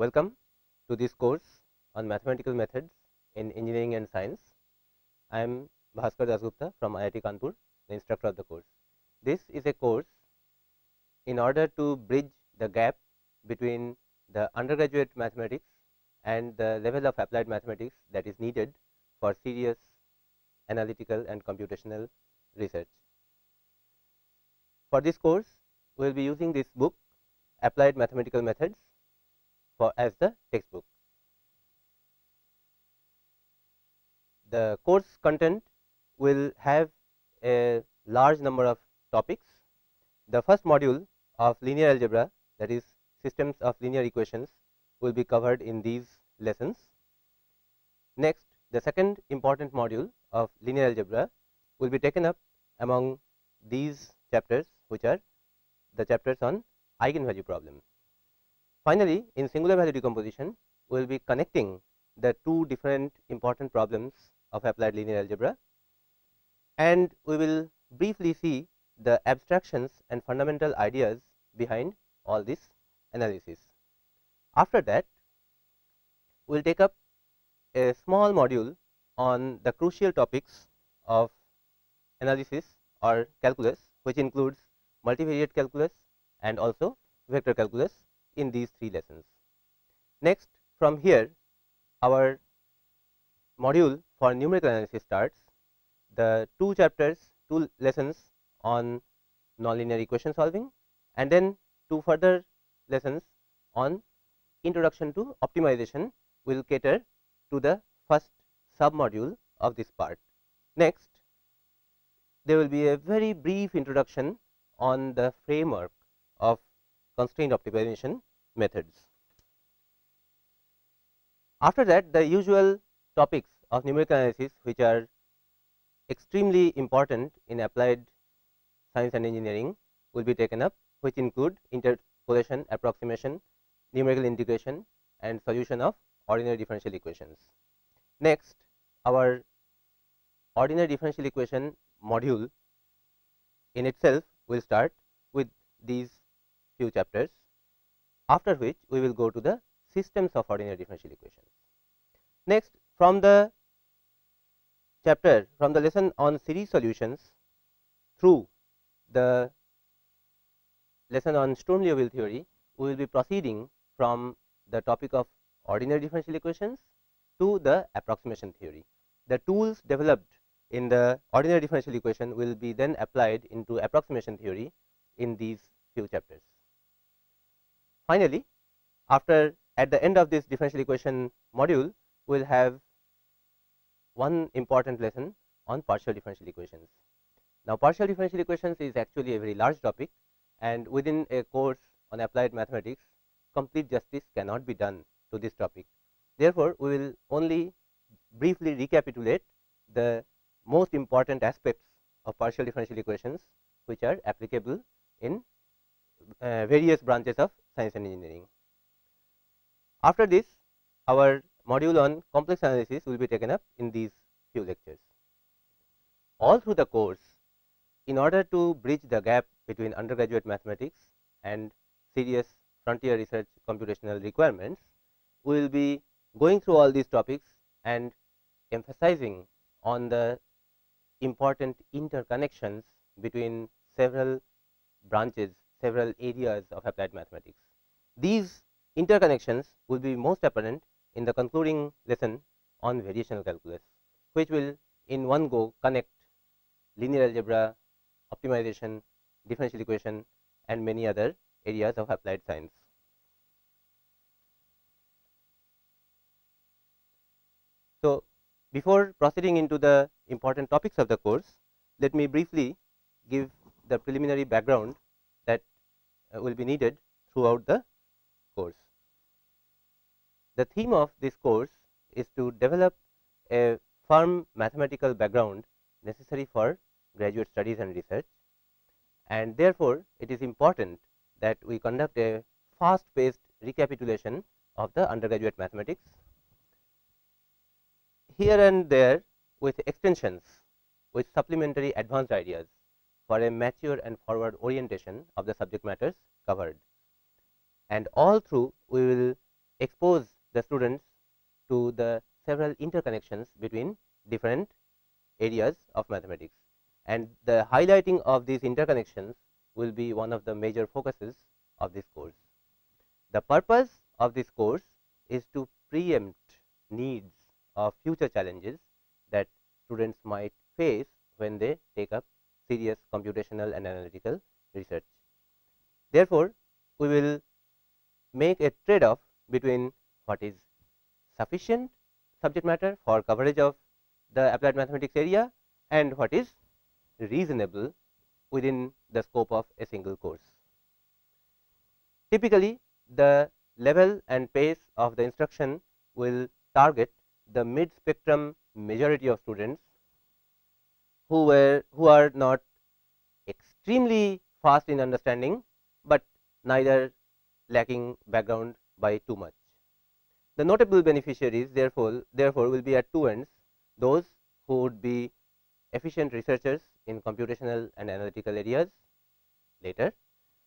Welcome to this course on mathematical methods in engineering and science. I am Bhaskar Dasgupta from IIT Kanpur, the instructor of the course. This is a course in order to bridge the gap between the undergraduate mathematics and the level of applied mathematics that is needed for serious analytical and computational research. For this course, we will be using this book, Applied Mathematical Methods, as the textbook. The course content will have a large number of topics. The first module of linear algebra, that is systems of linear equations, will be covered in these lessons. Next, the second important module of linear algebra will be taken up among these chapters, which are the chapters on eigenvalue problem. Finally, in singular value decomposition, we will be connecting the two different important problems of applied linear algebra, and we will briefly see the abstractions and fundamental ideas behind all this analysis. After that, we will take up a small module on the crucial topics of analysis or calculus, which includes multivariate calculus and also vector calculus in these three lessons. Next, from here our module for numerical analysis starts. The two lessons on nonlinear equation solving, and then two further lessons on introduction to optimization will cater to the first sub module of this part. Next, there will be a very brief introduction on the framework of constraint optimization methods. After that, the usual topics of numerical analysis, which are extremely important in applied science and engineering, will be taken up, which include interpolation, approximation, numerical integration and solution of ordinary differential equations. Next, our ordinary differential equation module in itself will start with these few chapters, after which we will go to the systems of ordinary differential equations. Next, from the lesson on series solutions through the lesson on Sturm-Liouville theory, we will be proceeding from the topic of ordinary differential equations to the approximation theory. The tools developed in the ordinary differential equation will be then applied into approximation theory in these few chapters. Finally, at the end of this differential equation module, we will have one important lesson on partial differential equations. Now, partial differential equations is actually a very large topic, and within a course on applied mathematics, complete justice cannot be done to this topic. Therefore, we will only briefly recapitulate the most important aspects of partial differential equations, which are applicable in various branches of science and engineering. After this, our module on complex analysis will be taken up in these few lectures. All through the course, in order to bridge the gap between undergraduate mathematics and serious frontier research computational requirements, we will be going through all these topics and emphasizing on the important interconnections between several branches, several areas of applied mathematics. These interconnections will be most apparent in the concluding lesson on variational calculus, which will in one go connect linear algebra, optimization, differential equation and many other areas of applied science. So, before proceeding into the important topics of the course, let me briefly give the preliminary background that will be needed throughout the course. The theme of this course is to develop a firm mathematical background necessary for graduate studies and research, and therefore, it is important that we conduct a fast paced recapitulation of the undergraduate mathematics, here and there with extensions with supplementary advanced ideas for a mature and forward orientation of the subject matters covered. And all through we will expose the students to the several interconnections between different areas of mathematics, and the highlighting of these interconnections will be one of the major focuses of this course. The purpose of this course is to preempt needs of future challenges that students might face when they take up serious computational and analytical research. Therefore, we will make a trade off between what is sufficient subject matter for coverage of the applied mathematics area and what is reasonable within the scope of a single course. Typically, the level and pace of the instruction will target the mid spectrum majority of students who are not extremely fast in understanding, but neither lacking background by too much. The notable beneficiaries therefore will be at two ends: those who would be efficient researchers in computational and analytical areas later,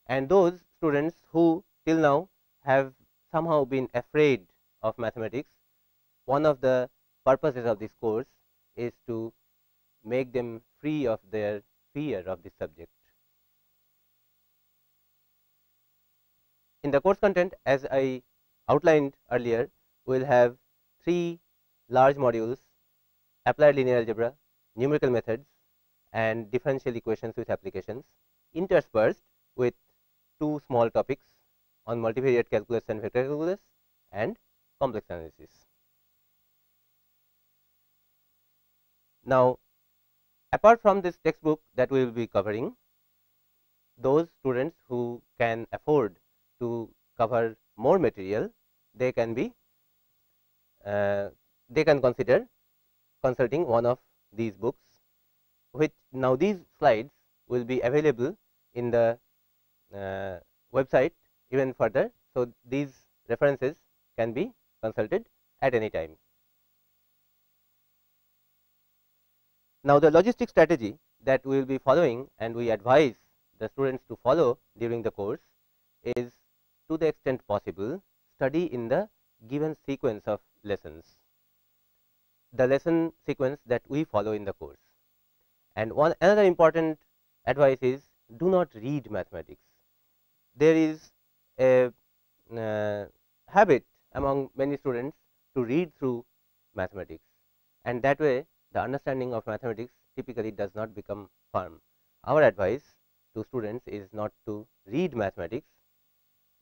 and those students who till now have somehow been afraid of mathematics. One of the purposes of this course is to make them free of their fear of this subject. In the course content, as I outlined earlier, we will have three large modules: applied linear algebra, numerical methods, and differential equations with applications, interspersed with two small topics on multivariate calculus and vector calculus and complex analysis. Now, apart from this textbook that we will be covering, those students who can afford to cover more material, they can consider consulting one of these books, which now these slides will be available in the website even further. So, these references can be consulted at any time. Now, the logistic strategy that we will be following and we advise the students to follow during the course is, to the extent possible, study in the given sequence of lessons, the lesson sequence that we follow in the course. And another important advice is, do not read mathematics. There is a habit among many students to read through mathematics, and that way the understanding of mathematics typically does not become firm. Our advice to students is not to read mathematics,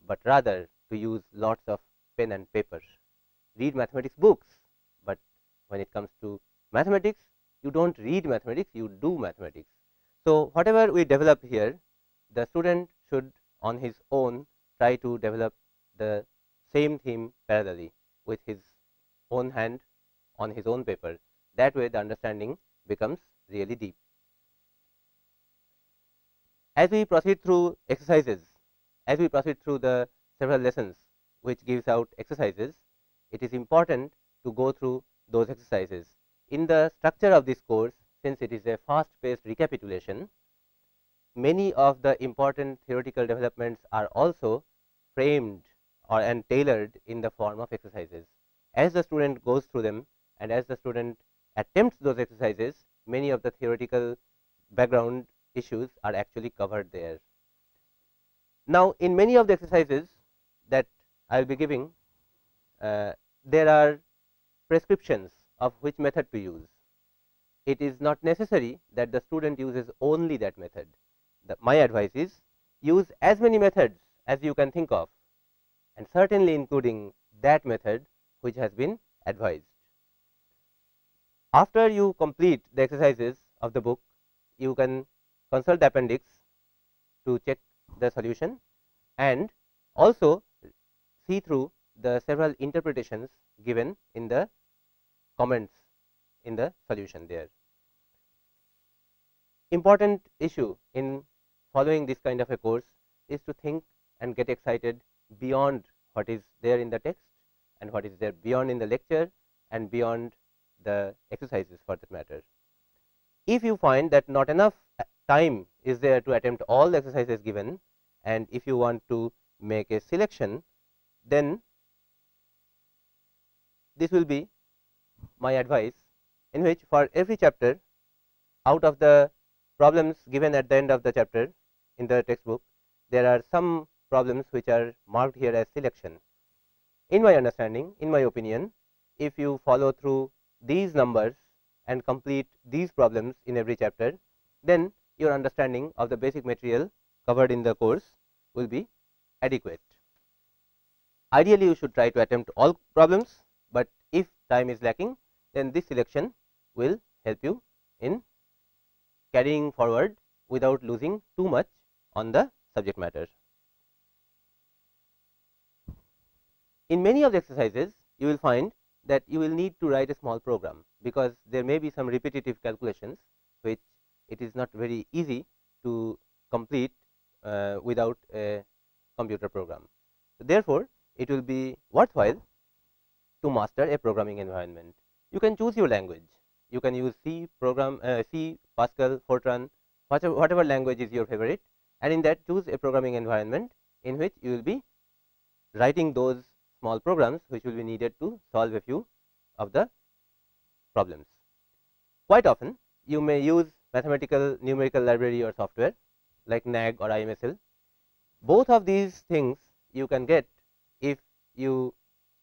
but rather to use lots of pen and paper. Read mathematics books, but when it comes to mathematics, you do not read mathematics, you do mathematics. So, whatever we develop here, the student should on his own try to develop the same theme parallelly with his own hand on his own paper. That way the understanding becomes really deep. As we proceed through exercises, as we proceed through the several lessons which gives out exercises, it is important to go through those exercises. In the structure of this course, since it is a fast paced recapitulation, many of the important theoretical developments are also framed and tailored in the form of exercises. As the student goes through them and as the student attempts those exercises, many of the theoretical background issues are actually covered there. Now, in many of the exercises that I will be giving, there are prescriptions of which method to use. It is not necessary that the student uses only that method. My advice is, use as many methods as you can think of, and certainly including that method which has been advised. After you complete the exercises of the book, you can consult the appendix to check the solution and also see through the several interpretations given in the comments in the solution there. Important issue in following this kind of a course is to think and get excited beyond what is there in the text and what is there beyond in the lecture and beyond the exercises for that matter. If you find that not enough time is there to attempt all the exercises given, and if you want to make a selection, then this will be my advice, in which for every chapter, out of the problems given at the end of the chapter in the textbook, there are some problems which are marked here as selection. In my understanding, in my opinion, if you follow through these numbers and complete these problems in every chapter, then your understanding of the basic material covered in the course will be adequate. Ideally, you should try to attempt all problems, but if time is lacking, then this selection will help you in carrying forward without losing too much on the subject matter. In many of the exercises, you will find that you will need to write a small program, because there may be some repetitive calculations which it is not very easy to complete without a computer program. So, therefore, it will be worthwhile to master a programming environment. You can choose your language. You can use C, C, Pascal, Fortran, whatever language is your favorite, and in that choose a programming environment in which you will be writing those small programs which will be needed to solve a few of the problems. Quite often, you may use mathematical numerical library or software like NAG or IMSL. Both of these things you can get if you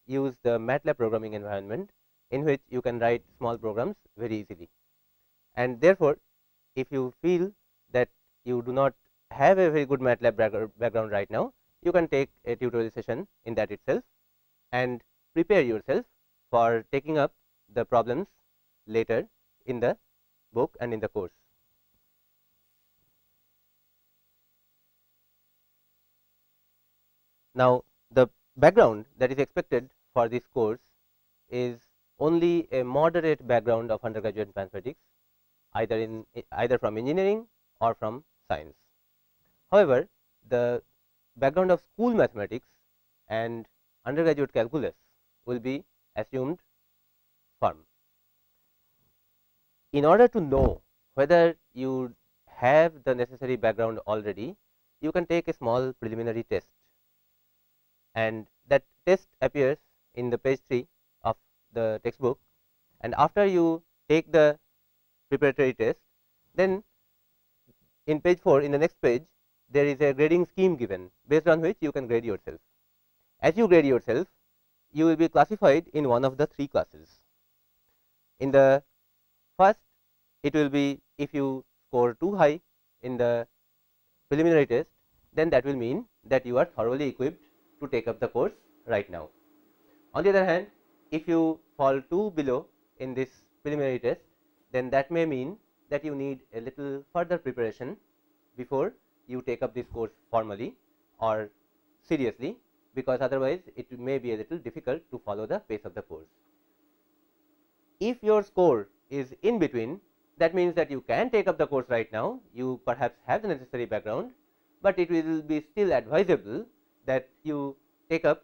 use the MATLAB programming environment, in which you can write small programs very easily. And therefore, if you feel that you do not have a very good MATLAB background right now, you can take a tutorial session in that itself and prepare yourself for taking up the problems later in the book and in the course. Now, the background that is expected for this course is only a moderate background of undergraduate mathematics, either from engineering or from science. However, the background of school mathematics and undergraduate calculus will be assumed firm. In order to know whether you have the necessary background already, you can take a small preliminary test, and that test appears in the page 3 of the textbook. And after you take the preparatory test, then in page 4, in the next page, there is a grading scheme given, based on which you can grade yourself. As you grade yourself, you will be classified in one of the 3 classes. In the first, it will be if you score too high in the preliminary test, then that will mean that you are thoroughly equipped to take up the course right now. On the other hand, if you fall too below in this preliminary test, then that may mean that you need a little further preparation before you take up this course formally or seriously, because otherwise it may be a little difficult to follow the pace of the course. If your score is in between, that means that you can take up the course right now, you perhaps have the necessary background, but it will be still advisable that you take up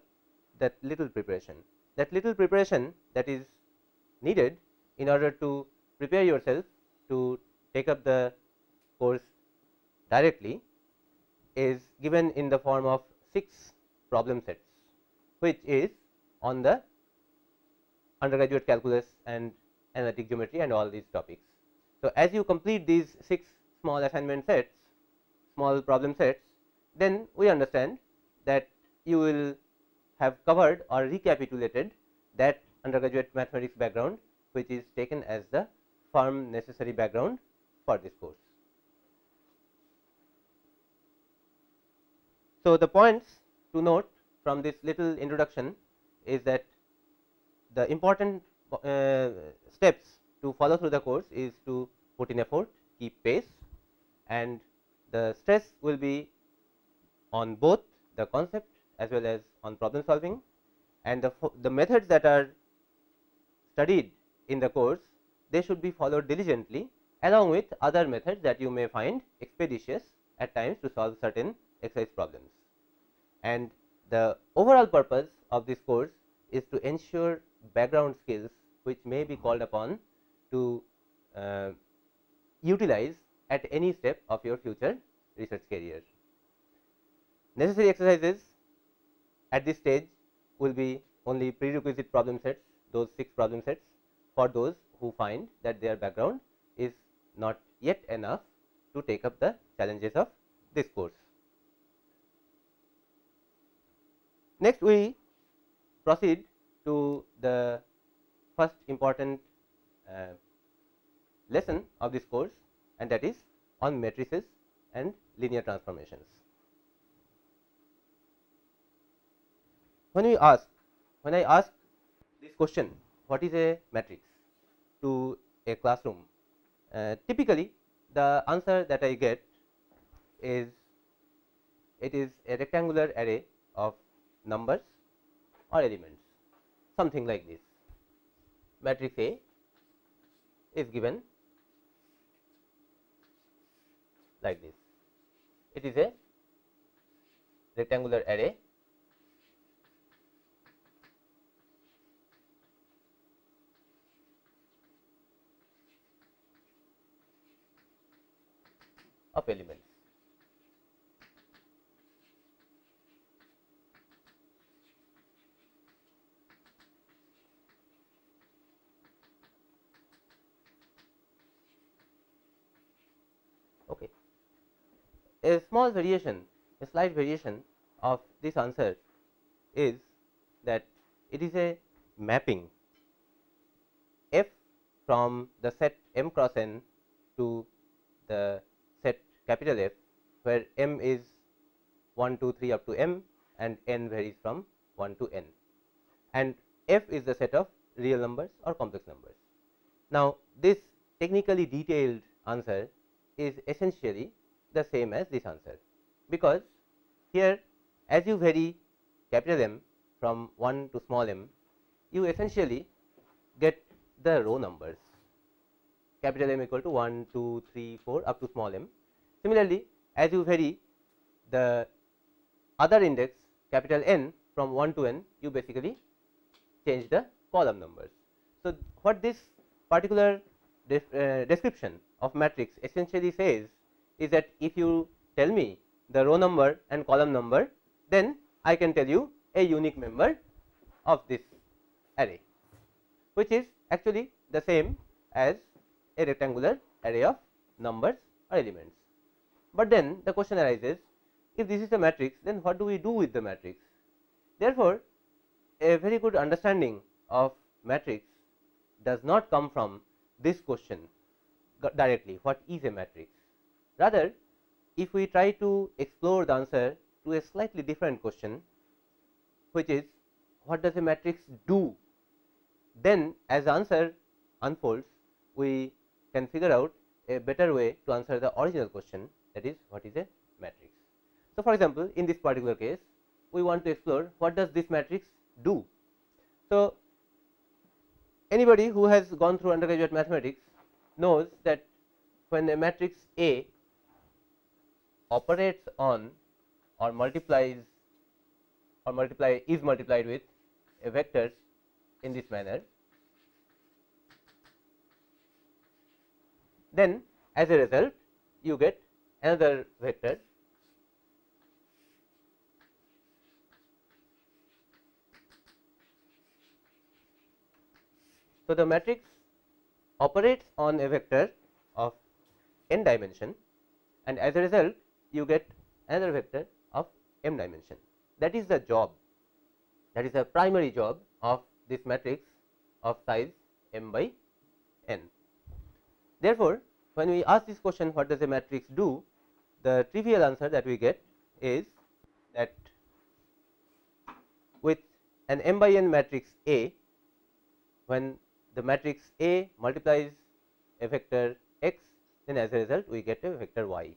that little preparation. That little preparation that is needed in order to prepare yourself to take up the course directly is given in the form of 6 problem sets, which is on the undergraduate calculus and analytic geometry and all these topics. So, as you complete these 6 small assignment sets, small problem sets, then we understand that you will have covered or recapitulated that undergraduate mathematics background, which is taken as the firm necessary background for this course. So, the points to note from this little introduction is that the important steps to follow through the course is to put in effort, keep pace, and the stress will be on both the concept as well as on problem solving, and the methods that are studied in the course, they should be followed diligently along with other methods that you may find expeditious at times to solve certain exercise problems. And the overall purpose of this course is to ensure background skills which may be called upon to utilize at any step of your future research career. Necessary exercises at this stage will be only prerequisite problem sets, those 6 problem sets for those who find that their background is not yet enough to take up the challenges of this course. Next, we proceed to the first important lesson of this course, and that is on matrices and linear transformations. When I ask this question, what is a matrix, to a classroom, typically the answer that I get is it is a rectangular array of numbers or elements, something like this. Matrix A is given like this. It is a rectangular array of elements. Okay. A small variation, a slight variation of this answer is that it is a mapping f from the set m cross n to the set capital F, where m is 1, 2, 3 up to m and n varies from 1 to n, and f is the set of real numbers or complex numbers. Now, this technically detailed answer is essentially the same as this answer, because here as you vary capital M from 1 to small m, you essentially get the row numbers, capital M equal to 1, 2, 3, 4 up to small m. Similarly, as you vary the other index capital N from 1 to n, you basically change the column numbers. So, what this particular description of matrix essentially says is that if you tell me the row number and column number, then I can tell you a unique member of this array, which is actually the same as a rectangular array of numbers or elements. But then the question arises, if this is a matrix, then what do we do with the matrix? Therefore, a very good understanding of matrix does not come from this question directly, what is a matrix. Rather, if we try to explore the answer to a slightly different question, which is what does a matrix do, then as the answer unfolds, we can figure out a better way to answer the original question, that is what is a matrix. So, for example, in this particular case, we want to explore what does this matrix do. So, anybody who has gone through undergraduate mathematics knows that when a matrix A operates on or is multiplied with a vector in this manner, then as a result you get another vector So, the matrix operates on a vector of n dimension, and as a result you get another vector of m dimension. That is the job, that is the primary job of this matrix of size m by n. Therefore, when we ask this question, what does a matrix do, the trivial answer that we get is that with an m by n matrix A, when the matrix A multiplies a vector x, then as a result we get a vector y,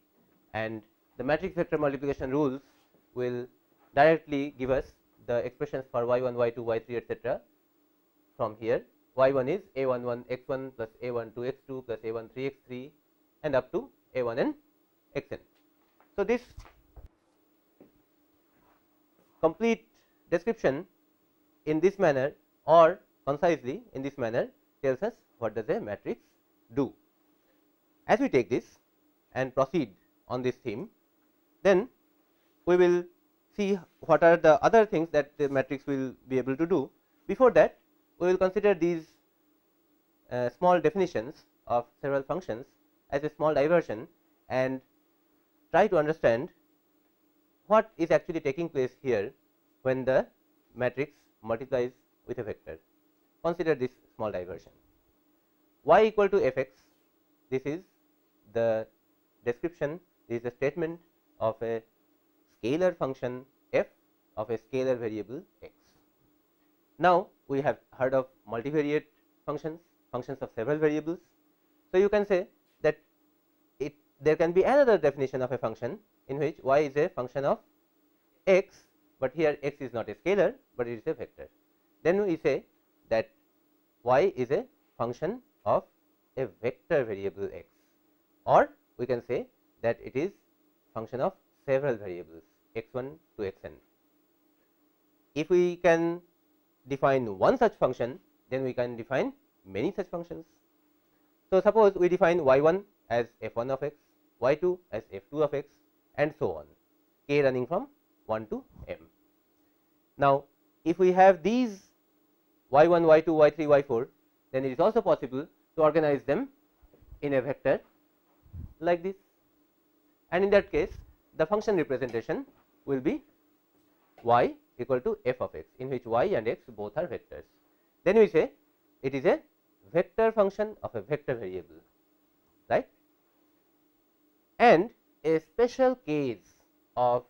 and the matrix vector multiplication rules will directly give us the expressions for y1, y2, y3, etc. from here. Y1 is a11 x1 plus a12 x2 plus a13 x3 and up to a1n xn. So, this complete description in this manner or concisely in this manner tells us what does a matrix do. As we take this and proceed on this theme, then we will see what are the other things that the matrix will be able to do. Before that, we will consider these small definitions of several functions as a small diversion and try to understand what is actually taking place here when the matrix multiplies with a vector. Consider this small diversion. Y equal to f x, this is the description, this is the statement of a scalar function f of a scalar variable x. Now, we have heard of multivariate functions, functions of several variables. So, you can say that there can be another definition of a function in which y is a function of x, but here x is not a scalar, but it is a vector. Then we say that y is a function of a vector variable x, or we can say that it is function of several variables x1 to xn. If we can define one such function, then we can define many such functions. So, suppose we define y1 as f1 of x, y2 as f2 of x, and so on, k running from 1 to m. Now, if we have these y1, y2, y3, y4, then it is also possible to organize them in a vector like this, and in that case the function representation will be y equal to f of x, in which y and x both are vectors. Then we say it is a vector function of a vector variable, right. And a special case of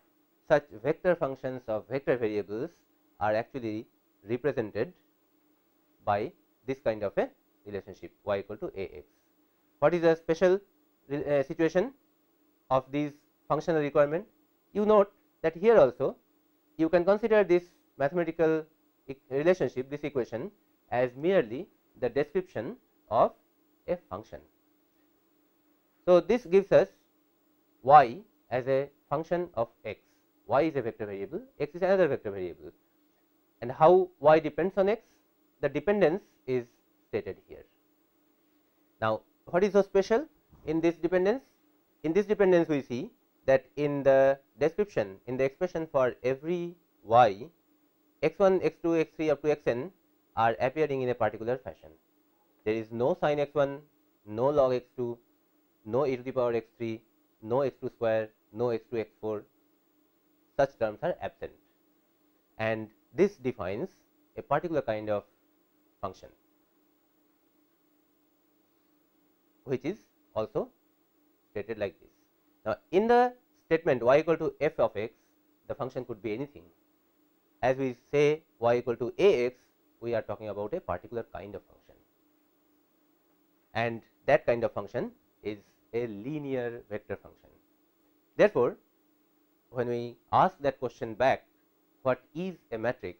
such vector functions of vector variables are actually represented by this kind of a relationship y equal to a x. What is a special situation of these functional requirement? You note that here also you can consider this mathematical relationship, this equation, as merely the description of a function. So, this gives us y as a function of x. Y is a vector variable, x is another vector variable, and how y depends on x? The dependence is stated here. Now, what is so special in this dependence? In this dependence, we see that in the description, in the expression for every y, x1, x2, x3 up to xn are appearing in a particular fashion. There is no sin x1, no log x2, no e to the power x3, no x2 square, no x2 x4, such terms are absent, and this defines a particular kind of function, which is also stated like this. Now, in the statement y equal to f of x, the function could be anything. As we say y equal to a x, we are talking about a particular kind of function, and that kind of function is a linear vector function. Therefore, when we ask that question back, what is a matrix,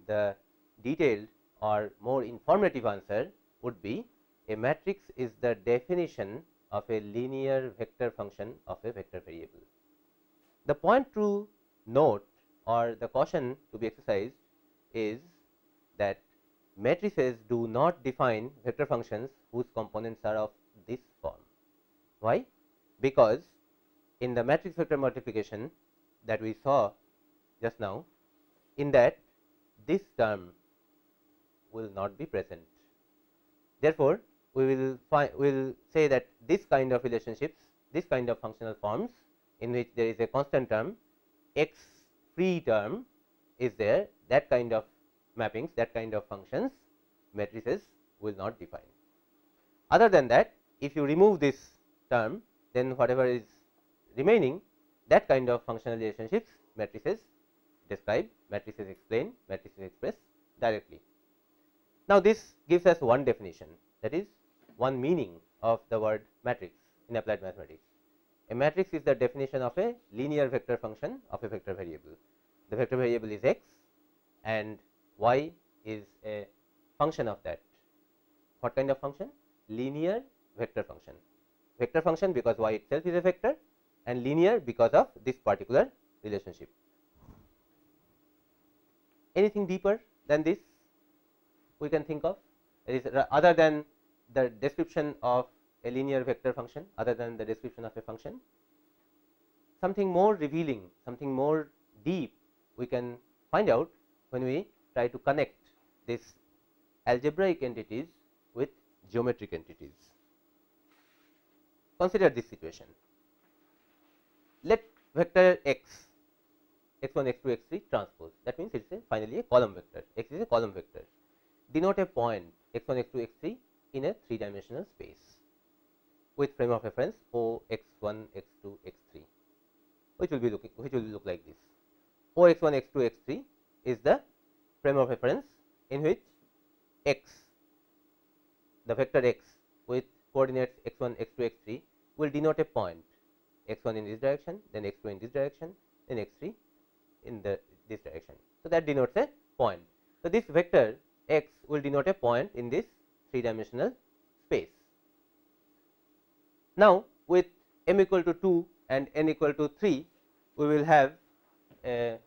the detailed or more informative answer would be a matrix is the definition of a linear vector function of a vector variable. The point to note or the caution to be exercised is that matrices do not define vector functions whose components are of this form. Why? Because in the matrix vector multiplication that we saw just now, in that this term will not be present. Therefore, we will say that this kind of relationships, this kind of functional forms in which there is a constant term, x free term is there, that kind of mappings, that kind of functions, matrices will not define. Other than that, if you remove this term, then whatever is remaining, that kind of functional relationships, matrices describe, matrices explain, matrices express directly. Now, this gives us one definition, that is one meaning of the word matrix in applied mathematics. A matrix is the definition of a linear vector function of a vector variable. The vector variable is x and y is a function of that. What kind of function? Linear vector function. Vector function because y itself is a vector, and linear because of this particular relationship. Anything deeper than this we can think of? It is other than the description of a linear vector function, other than the description of a function, something more revealing, something more deep we can find out when we try to connect this algebraic entities with geometric entities. Consider this situation. Let vector x, x1, x2, x3 transpose, that means it is finally a column vector, x is a column vector, denote a point x1, x2, x3 in a 3-dimensional space with frame of reference O x1, x2, x3, which will look like this. O x1, x2, x3 is the frame of reference in which x, the vector x with coordinates x1, x2, x3 will denote a point x1 in this direction, then x2 in this direction, then x3 in this direction. So, that denotes a point. So, this vector x will denote a point in this 3-dimensional space. Now, with m equal to 2 and n equal to 3, we will have a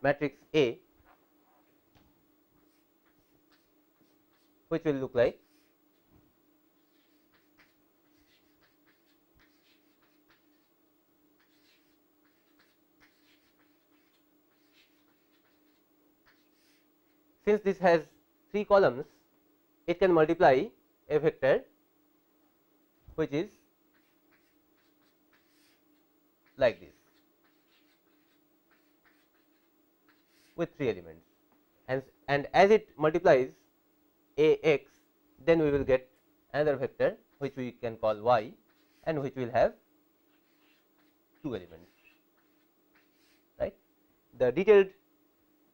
matrix A, which will look like since this has 3 columns, it can multiply a vector which is like this with 3 elements, and as it multiplies a x, then we will get another vector which we can call y, and which will have 2 elements, right. The detailed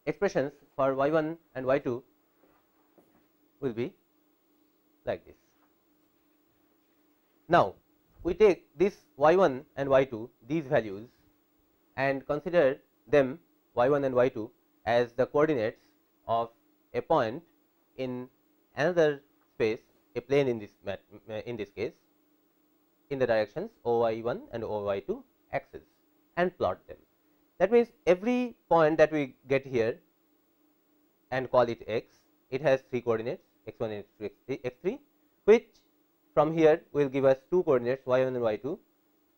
expressions for y1 and y2 will be like this. Now, we take this y1 and y2, these values, and consider them y1 and y2 as the coordinates of a point in another space, a plane in this case, in the directions OY1 and OY2 axis, and plot them. That means, every point that we get here and call it x, it has 3 coordinates x1 and x3, which from here will give us 2 coordinates y1 and y2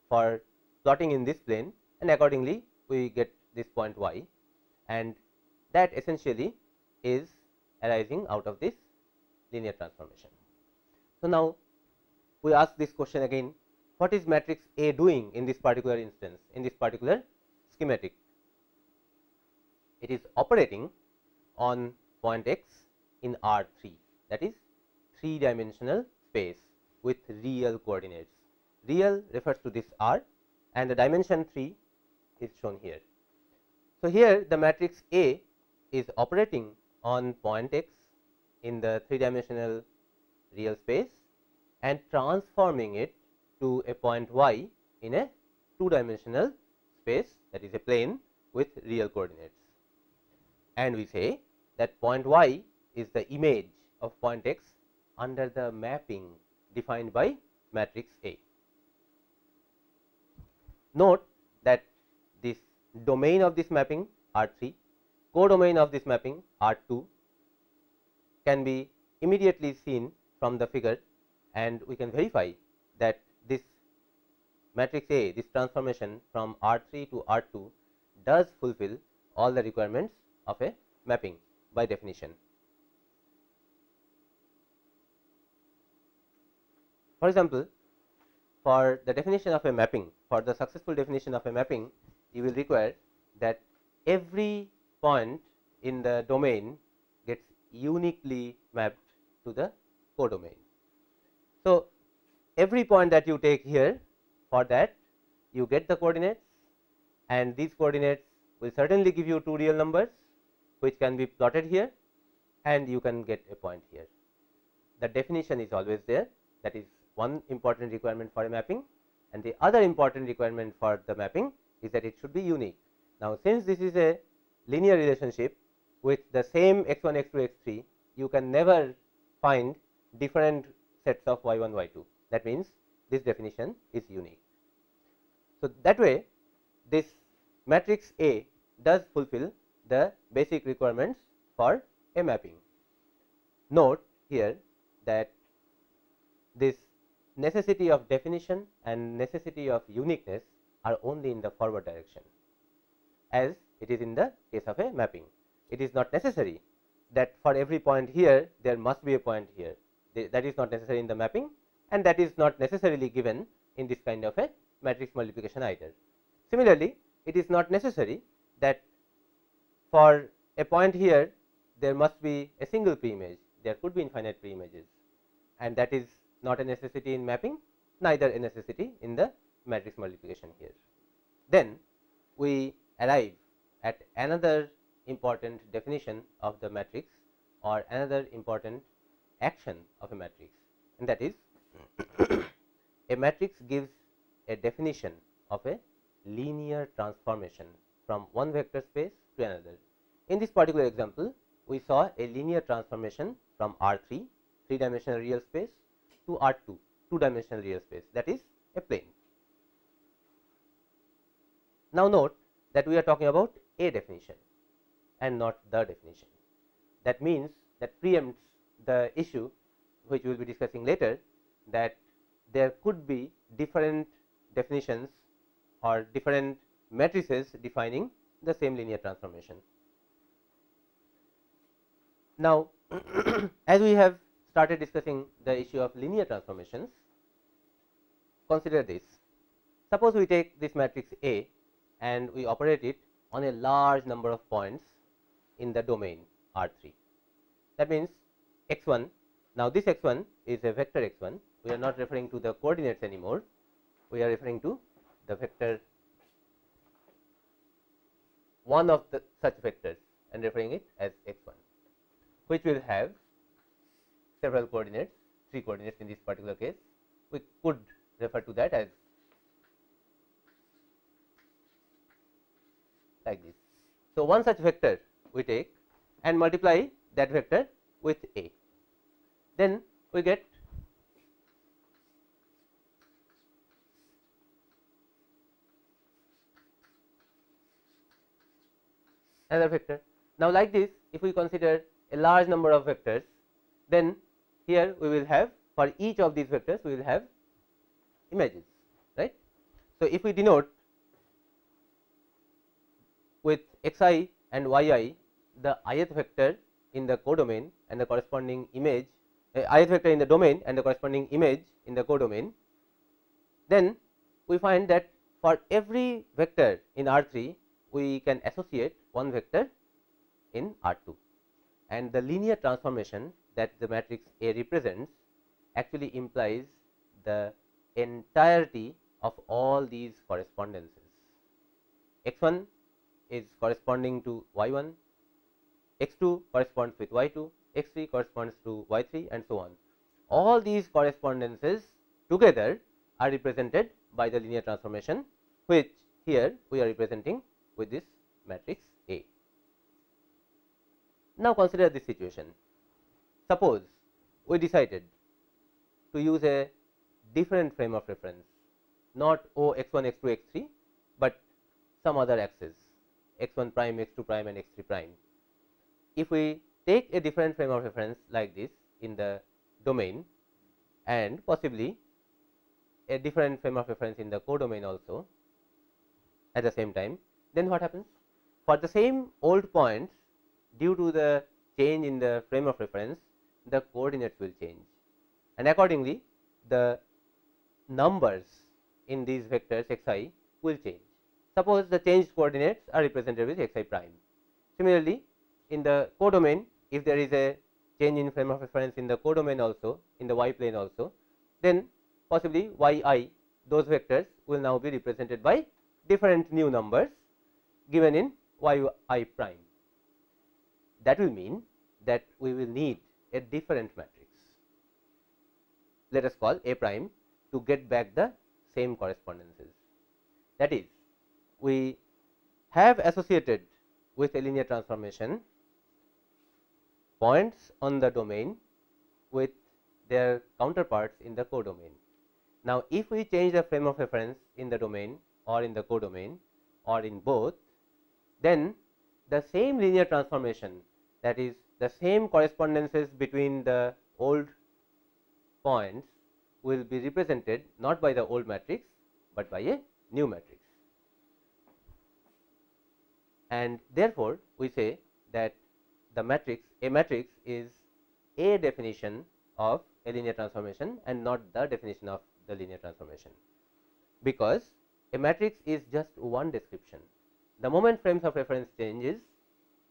for plotting in this plane, and accordingly we get this point y, and that essentially is arising out of this linear transformation. So, now we ask this question again, what is matrix A doing in this particular instance, in this particular schematic? It is operating on point x in R3, that is 3-dimensional space with real coordinates. Real refers to this R, and the dimension 3 is shown here. So, here the matrix A is operating on point x in the 3-dimensional real space and transforming it to a point y in a 2-dimensional space, that is a plane with real coordinates. And we say that point y is the image of point x under the mapping defined by matrix A. Note that this domain of this mapping R3, codomain of this mapping R2 can be immediately seen from the figure, and we can verify that this matrix A, this transformation from R3 to R2 does fulfill all the requirements of a mapping by definition. For example, for the definition of a mapping, for the successful definition of a mapping, you will require that every point in the domain gets uniquely mapped to the codomain. So, every point that you take here, for that you get the coordinates, and these coordinates will certainly give you 2 real numbers which can be plotted here, and you can get a point here. The definition is always there. That is one important requirement for a mapping, and the other important requirement for the mapping is that it should be unique. Now, since this is a linear relationship with the same x1, x2, x3, you can never find different sets of y1, y2. That means, this definition is unique. So, that way this matrix A does fulfill the basic requirements for a mapping. Note here that this necessity of definition and necessity of uniqueness are only in the forward direction, as it is in the case of a mapping. It is not necessary that for every point here there must be a point here. That is not necessary in the mapping, and that is not necessarily given in this kind of a matrix multiplication either. Similarly, it is not necessary that for a point here there must be a single pre-image. There could be infinite pre-images, and that is not a necessity in mapping, neither a necessity in the matrix multiplication here. Then we arrive at another important definition of the matrix, or another important action of a matrix, and that is a matrix gives a definition of a linear transformation from one vector space to another. In this particular example, we saw a linear transformation from R3 3-dimensional real space to R2 2-dimensional real space, that is a plane. Now note that we are talking about a definition and not the definition. That means that preempts the issue which we will be discussing later, that there could be different definitions or different matrices defining the same linear transformation. Now, as we have started discussing the issue of linear transformations, consider this. Suppose we take this matrix A and we operate it on a large number of points in the domain R3. That means x1. Now, this x1 is a vector x1. We are not referring to the coordinates anymore. We are referring to the vector, one of the such vectors, and referring it as x1, which will have several coordinates, 3 coordinates in this particular case. We could refer to that as like this. So, one such vector we take and multiply that vector with A. Then we get another vector. Now, like this, if we consider a large number of vectors, then here we will have, for each of these vectors we will have images, right. So, if we denote with xi and yi the ith vector in the codomain and the corresponding image, ith vector in the domain and the corresponding image in the codomain, then we find that for every vector in R3 we can associate one vector in R2, and the linear transformation that the matrix A represents actually implies the entirety of all these correspondences. X1 is corresponding to y1, x2 corresponds with y2, x3 corresponds to y3, and so on. All these correspondences together are represented by the linear transformation, which here we are representing with this matrix A. Now, consider this situation. Suppose we decided to use a different frame of reference, not O x1, x2, x3, but some other axis x1 prime, x2 prime, and x3 prime. If we take a different frame of reference like this in the domain, and possibly a different frame of reference in the codomain also at the same time, then what happens? For the same old points, due to the change in the frame of reference, the coordinates will change, and accordingly the numbers in these vectors xi will change. Suppose the changed coordinates are represented with xi prime. Similarly, in the codomain, if there is a change in frame of reference in the codomain also, in the y plane also, then possibly yi, those vectors will now be represented by different new numbers given in yi prime. That will mean that we will need a different matrix, let us call A prime, to get back the same correspondences. That is, we have associated with a linear transformation points on the domain with their counterparts in the codomain. Now, if we change the frame of reference in the domain or in the codomain or in both, then the same linear transformation, that is the same correspondences between the old points, will be represented not by the old matrix, but by a new matrix. And therefore, we say that the matrix a matrix is a definition of a linear transformation and not the definition of the linear transformation, because a matrix is just one description. The moment frames of reference changes,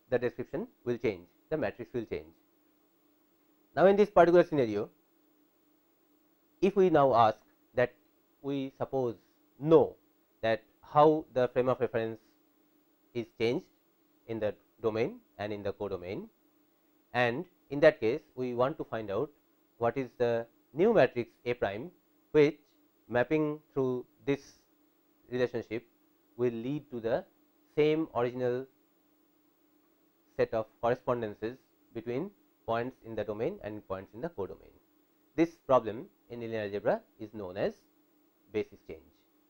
the description will change, the matrix will change. Now, in this particular scenario, if we now ask that we suppose know that how the frame of reference is changed in the domain and in the codomain, and in that case we want to find out what is the new matrix A prime, which mapping through this relationship will lead to the same original set of correspondences between points in the domain and points in the codomain. This problem in linear algebra is known as basis change.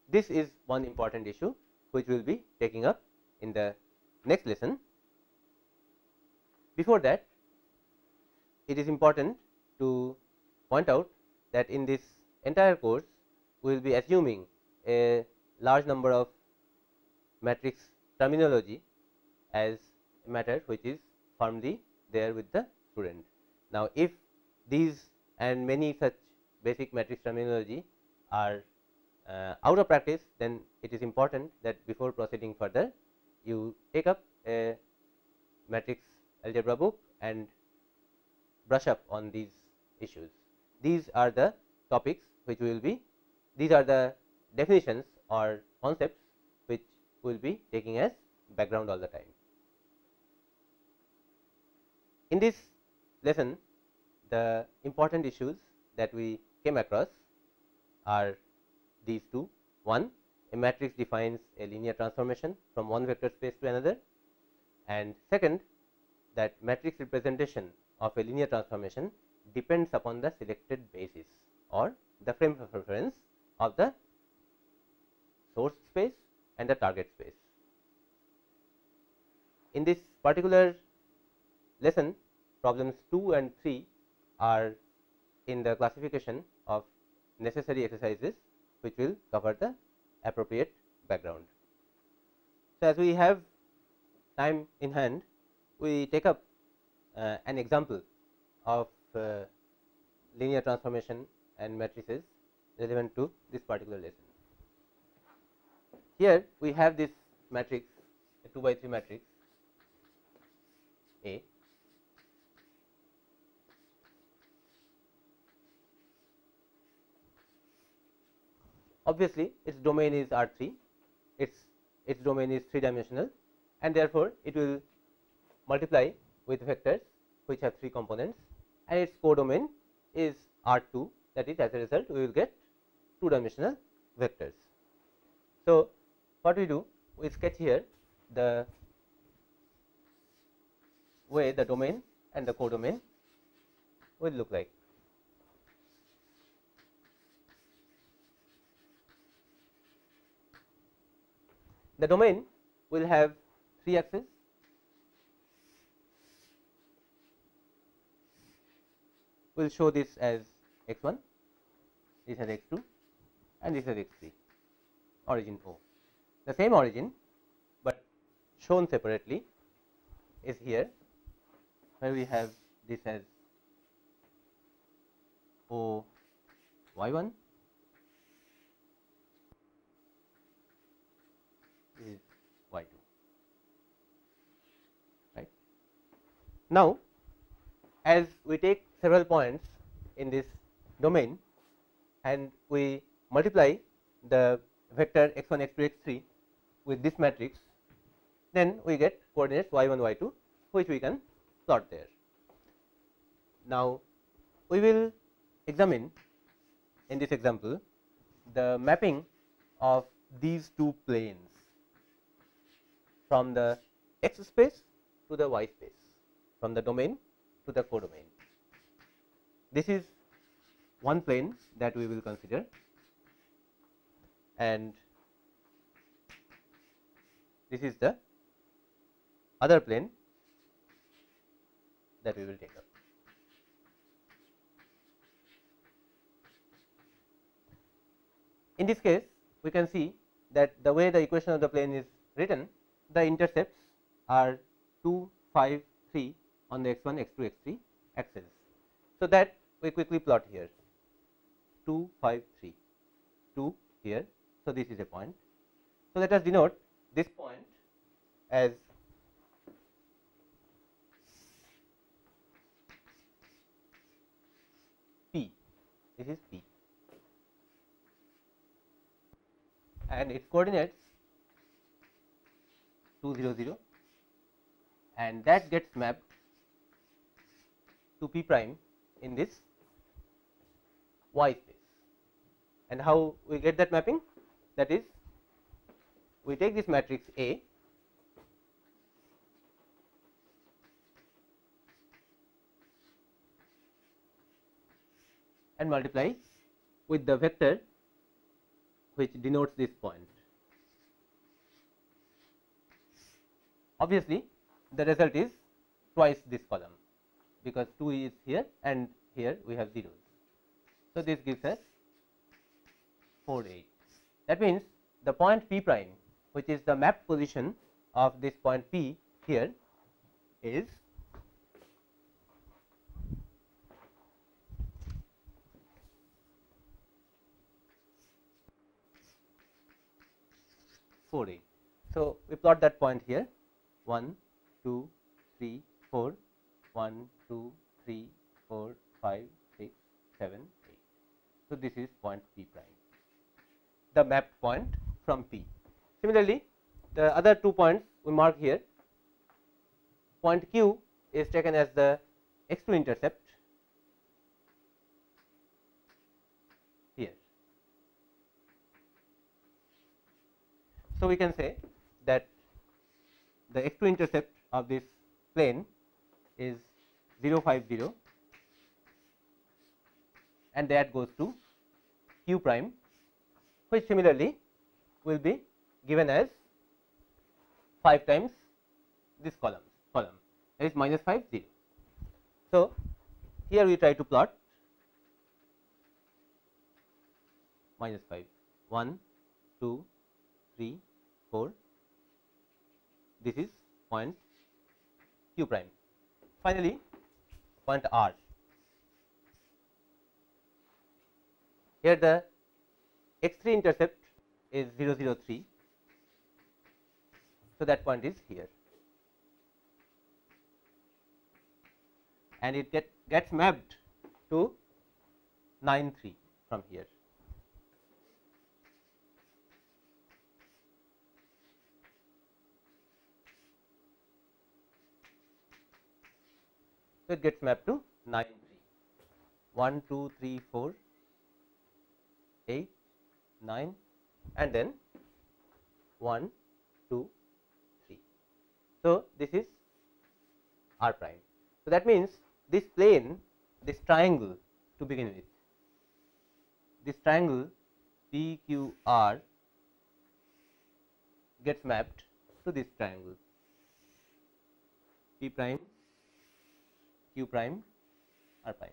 This is one important issue which we will be taking up in the next lesson. Before that, it is important to point out that in this entire course we will be assuming a large number of matrix terminology as a matter which is firmly there with the student. Now, if these and many such basic matrix terminology are out of practice, then it is important that before proceeding further you take up a matrix algebra book and brush up on these issues. These are the topics which we will be, these are the definitions or concepts which we will be taking as background all the time. In this lesson, the important issues that we came across are these two. One, a matrix defines a linear transformation from one vector space to another, and second, that matrix representation of a linear transformation depends upon the selected basis or the frame of reference of the source space and the target space. In this particular lesson, problems 2 and 3 are in the classification of necessary exercises which will cover the appropriate background. So, as we have time in hand, we take up an example of linear transformation and matrices relevant to this particular lesson. Here we have this matrix, a 2 by 3 matrix A. Obviously, its domain is R3, its domain is 3 dimensional, and therefore, it will multiply with vectors which have 3 components, and its codomain is R2, that is, as a result we will get 2 dimensional vectors. So, what we do, we sketch here the way the domain and the codomain will look like. The domain will have 3 axes. We will show this as x1, this as x2, and this as x3, origin O. The same origin, but shown separately, is here, where we have this as O y1, this is y2, right. Now, as we take several points in this domain and we multiply the vector x1, x2, x3 with this matrix, then we get coordinates y1, y2, which we can plot there. Now, we will examine in this example the mapping of these two planes from the x space to the y space, from the domain to the codomain. This is one plane that we will consider, and this is the other plane that we will take up. In this case, we can see that the way the equation of the plane is written, the intercepts are 2, 5, 3 on the x1, x2, x3 axis. So, that we quickly plot here 2, 5, 3, 2 here. So, this is a point. So, let us denote this point as P. This is P, and its coordinates 2, 0, 0, and that gets mapped to P prime in this y space. And how we get that mapping? That is, we take this matrix A and multiply with the vector which denotes this point. Obviously, the result is twice this column, because 2 is here and here we have zeros. So, this gives us 4, 8. That means, the point P prime, which is the mapped position of this point P here, is 4, 8. So, we plot that point here 1, 2, 3, 4, 1, 2, 3, 4, 5, 6, 7, 8. So, this is point P prime, the mapped point from P. Similarly, the other 2 points we mark here. Point Q is taken as the x2 intercept here. So, we can say that the x2 intercept of this plane is 0, 5, 0, and that goes to Q prime, which similarly will be given as 5 times this column, that is minus 5, 0. So, here we try to plot minus 5, 1, 2, 3, 4, this is point Q prime. Finally, point R. Here the x3 intercept is 0, 0, 3. So, that point is here, and it gets mapped to 9, 3 from here. So, it gets mapped to 9, 3, 1, 2, 3, 4, 8, 9, and then 1, 2, 3. So, this is R prime. So, that means, this plane, this triangle to begin with, this triangle PQR gets mapped to this triangle P prime, Q prime, R prime.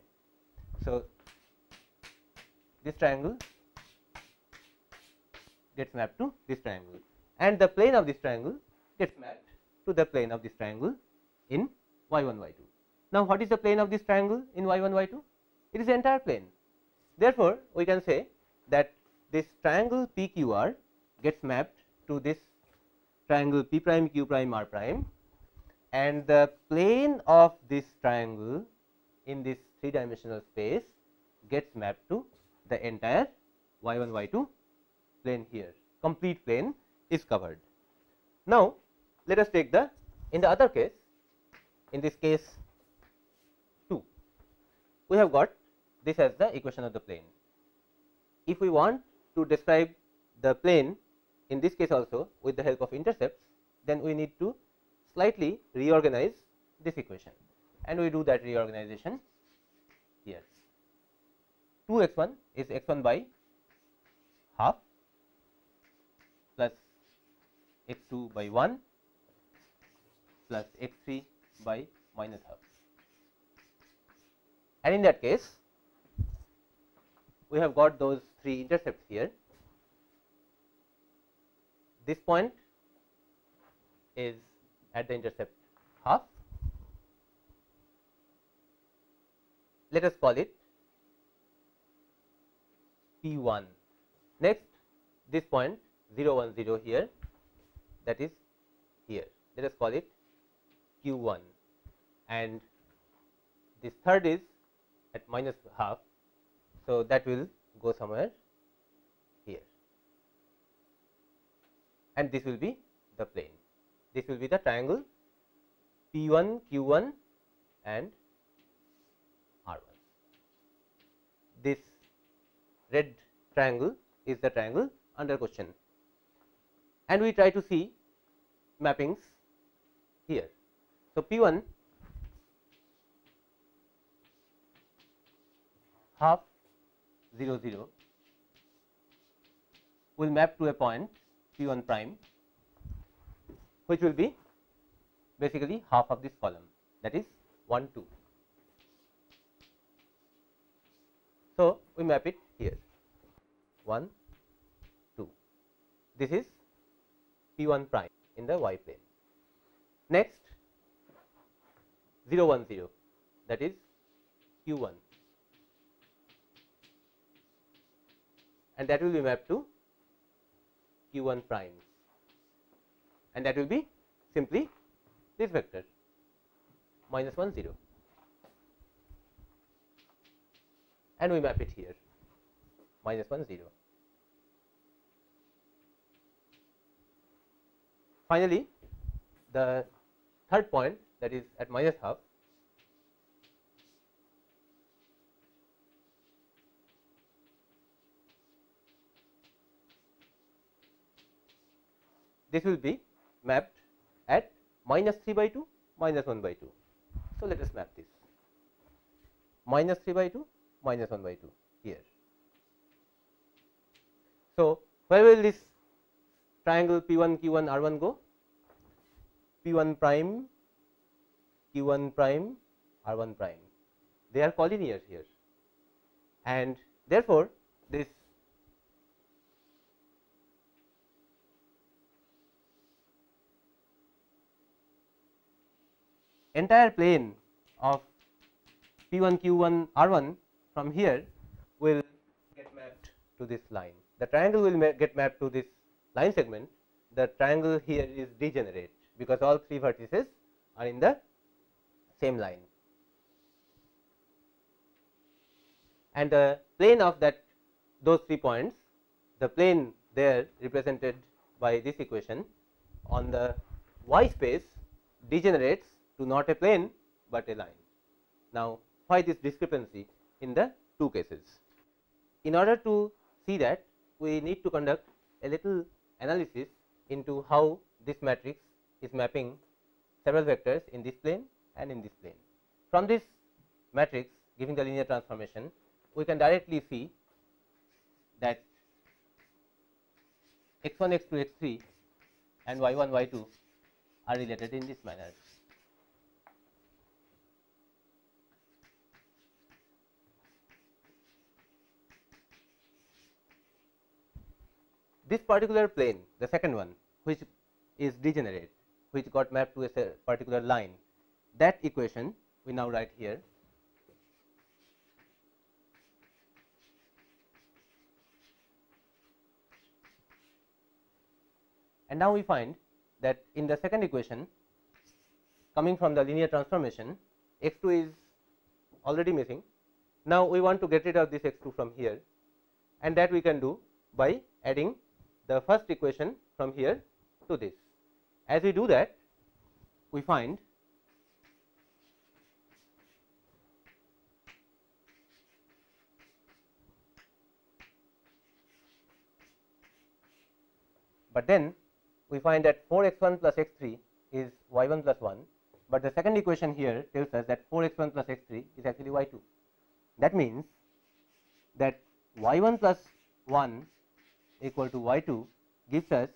So, this triangle gets mapped to this triangle, and the plane of this triangle gets mapped to the plane of this triangle in y1, y2. Now, what is the plane of this triangle in y1, y2? It is the entire plane. Therefore, we can say that this triangle PQR gets mapped to this triangle P prime, Q prime, R prime, and the plane of this triangle in this 3-dimensional space gets mapped to the entire y1, y2 plane here. Complete plane is covered. Now, let us take in the other case, in this case 2, we have got this as the equation of the plane. If we want to describe the plane in this case also with the help of intercepts, then we need to slightly reorganize this equation, and we do that reorganization here. 2x1 is x1 by half plus x2 by 1 plus x3 by minus half, and in that case we have got those 3 intercepts here. This point is at the intercept half, let us call it P1. Next, this point 0 1 0 here, that is here, let us call it Q1, and this third is at minus half. So, that will go somewhere here, and this will be the plane. This will be the triangle P1 Q1 and R1. This red triangle is the triangle under question, and we try to see mappings here. So, P1 half 0 0 will map to a point P1 prime, which will be basically half of this column, that is 1 2. So, we map it here 1 2. This is P1 prime in the y plane. Next 0 1 0, that is Q1, and that will be mapped to Q1 prime, and that will be simply this vector minus 1 0, and we map it here minus 1 0. Finally, the third point, that is at minus half, this will be mapped at minus 3 by 2 minus 1 by 2. So, let us map this minus 3 by 2 minus 1 by 2 here. So, where will this triangle P1 Q1 R1 go? P1 prime Q1 prime R1 prime, they are collinear here, and therefore, this entire plane of P1 Q1 R1 from here will get mapped to this line. The triangle will get mapped to this line segment. The triangle here is degenerate, because all three vertices are in the same line, and the plane of those 3 points, the plane there represented by this equation on the y space degenerates to not a plane, but a line. Now, why this discrepancy in the two cases? In order to see that, we need to conduct a little analysis into how this matrix is mapping several vectors in this plane and in this plane. From this matrix giving the linear transformation, we can directly see that x1, x2, x3 and y1, y2 are related in this manner. This particular plane, the second one, which is degenerate, which got mapped to a particular line, that equation we now write here. And now we find that in the second equation, coming from the linear transformation, x2 is already missing. Now, we want to get rid of this x2 from here, and that we can do by adding the first equation from here to this. As we do that, we find but then we find that 4x1 plus x3 is y1 plus 1, but the second equation here tells us that 4x1 plus x3 is actually y2. That means that y1 plus 1 equal to y2 gives us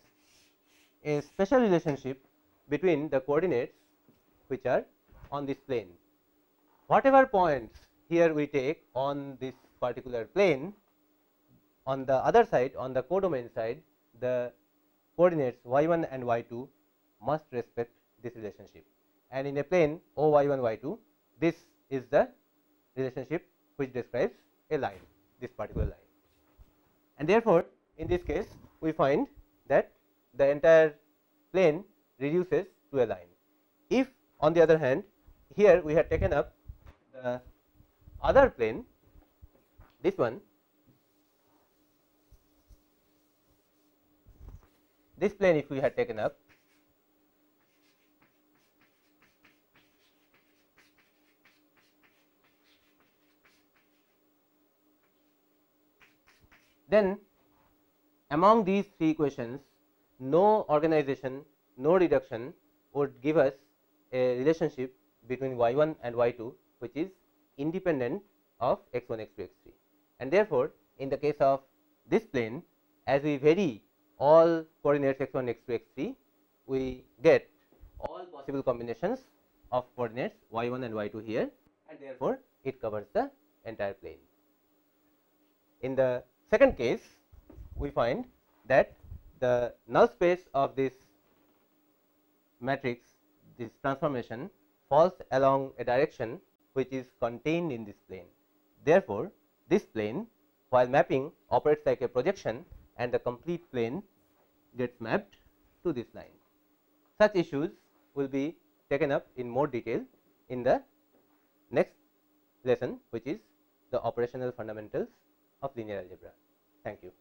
a special relationship between the coordinates which are on this plane. Whatever points here we take on this particular plane, on the other side, on the codomain side, the coordinates y1 and y2 must respect this relationship, and in a plane O y1 y2, this is the relationship which describes a line, this particular line. And therefore, in this case we find that the entire plane reduces to a line. If on the other hand, here we had taken up the other plane, this one, this plane if we had taken up, then among these three equations no organization, no reduction would give us a relationship between y1 and y2 which is independent of x1, x2, x3. And therefore, in the case of this plane, as we vary all coordinates x1, x2, x3, we get all possible combinations of coordinates y1 and y2 here, and therefore, it covers the entire plane. In the second case, we find that the null space of this matrix, this transformation, falls along a direction which is contained in this plane. Therefore, this plane while mapping operates like a projection and the complete plane gets mapped to this line. Such issues will be taken up in more detail in the next lesson, which is the operational fundamentals of linear algebra. Thank you.